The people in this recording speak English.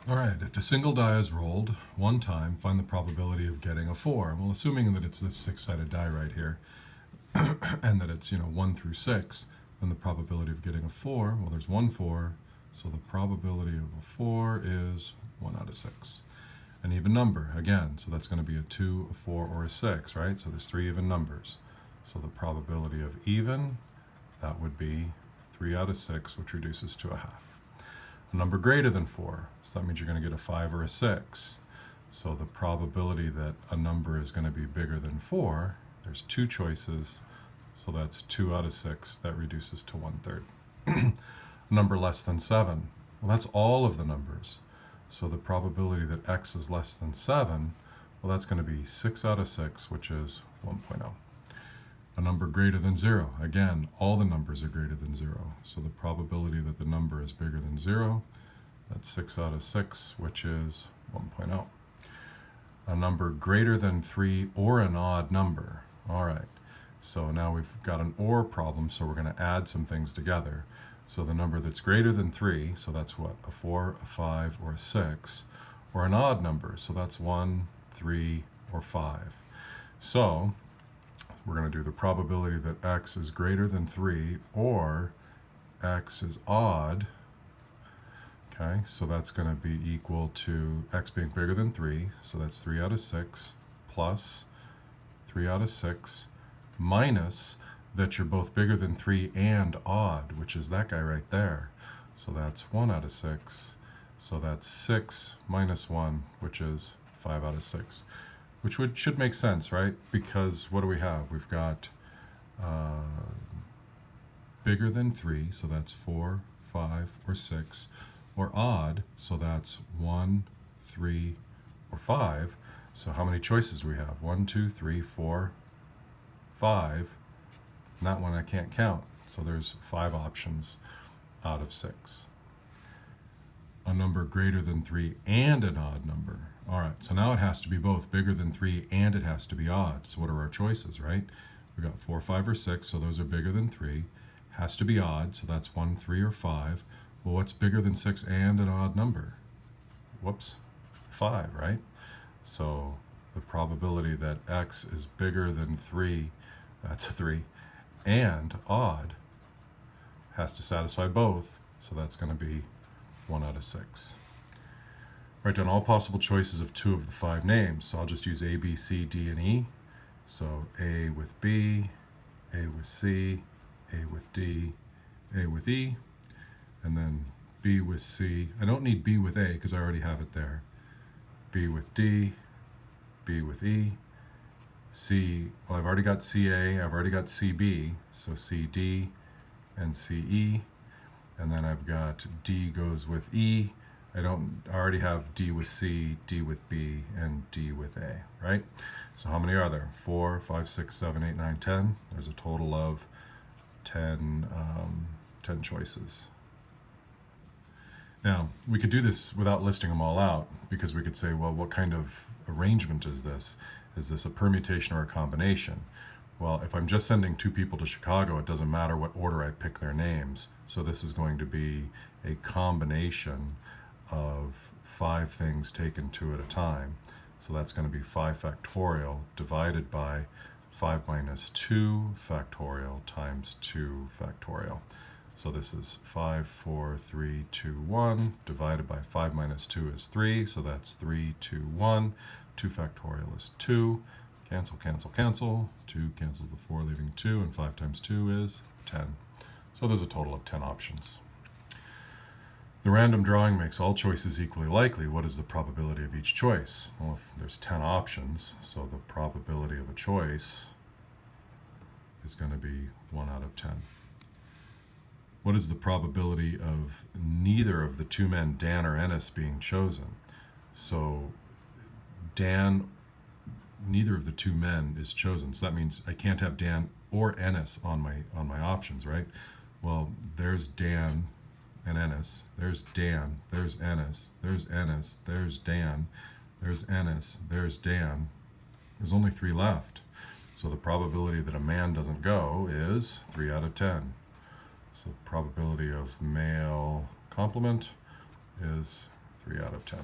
All right, if a single die is rolled one time, find the probability of getting a 4. Well, assuming that it's this six-sided die right here, and that it's, 1 through 6, then the probability of getting a 4, well, there's one 4, so the probability of a 4 is 1 out of 6. An even number, again, so that's going to be a 2, a 4, or a 6, right? So there's 3 even numbers. So the probability of even, that would be 3 out of 6, which reduces to a half. A number greater than 4, so that means you're going to get a 5 or a 6. So the probability that a number is going to be bigger than 4, there's two choices, so that's 2 out of 6, that reduces to 1/3. A number less than 7, well, that's all of the numbers. So the probability that x is less than 7, well, that's going to be 6 out of 6, which is 1.0. A number greater than 0, again, all the numbers are greater than 0. So the probability that the number is bigger than 0, that's 6 out of 6, which is 1.0. A number greater than 3 or an odd number. All right, so now we've got an or problem, so we're going to add some things together. So the number that's greater than 3, so that's what, a 4, a 5, or a 6, or an odd number, so that's 1, 3, or 5. So we're going to do the probability that x is greater than 3 or x is odd. Okay, so that's going to be equal to x being bigger than 3, so that's 3 out of 6, plus 3 out of 6, minus that you're both bigger than 3 and odd, which is that guy right there. So that's 1 out of 6, so that's 6 minus 1, which is 5 out of 6. Which should make sense, right? Because what do we have? We've got bigger than 3, so that's 4, 5, or 6, or odd, so that's 1, 3, or 5. So how many choices do we have? 1, 2, 3, 4, 5. And that one I can't count, so there's 5 options out of 6. A number greater than 3 and an odd number. All right, so now it has to be both bigger than 3 and it has to be odd. So what are our choices, right? We got 4, 5, or 6, so those are bigger than 3. Has to be odd, so that's 1, 3, or 5. Well, what's bigger than 6 and an odd number? Whoops, 5, right? So the probability that x is bigger than 3, that's a 3, and odd has to satisfy both, so that's going to be 1 out of 6. Write down all possible choices of 2 of the 5 names. So I'll just use A, B, C, D, and E. So A with B, A with C, A with D, A with E, and then B with C. I don't need B with A because I already have it there. B with D, B with E, C, well, I've already got CA, I've already got CB, so CD and CE, and then I've got D goes with E. I already have D with C, D with B, and D with A, right? So how many are there? 4, 5, 6, 7, 8, 9, 10. There's a total of 10 choices. Now, we could do this without listing them all out, because we could say, well, what kind of arrangement is this? Is this a permutation or a combination? Well, if I'm just sending 2 people to Chicago, it doesn't matter what order I pick their names. So this is going to be a combination of 5 things taken 2 at a time. So that's going to be 5 factorial divided by 5 minus 2 factorial times 2 factorial. So this is 5, 4, 3, 2, 1, divided by 5 minus 2 is 3, so that's 3, 2, 1. 2 factorial is 2. Cancel, cancel, cancel. 2 cancels the 4, leaving 2, and 5 times 2 is 10. So there's a total of 10 options. The random drawing makes all choices equally likely. What is the probability of each choice? Well, if there's 10 options, so the probability of a choice is going to be 1 out of 10. What is the probability of neither of the 2 men, Dan or Ennis, being chosen? So Dan, neither of the 2 men is chosen. So that means I can't have Dan or Ennis on my options, right? Well, there's Dan and Ennis. There's Dan. There's Ennis. There's Ennis. There's Dan. There's Ennis. There's Dan. There's only 3 left. So the probability that a man doesn't go is 3 out of 10. So probability of male complement is 3 out of 10.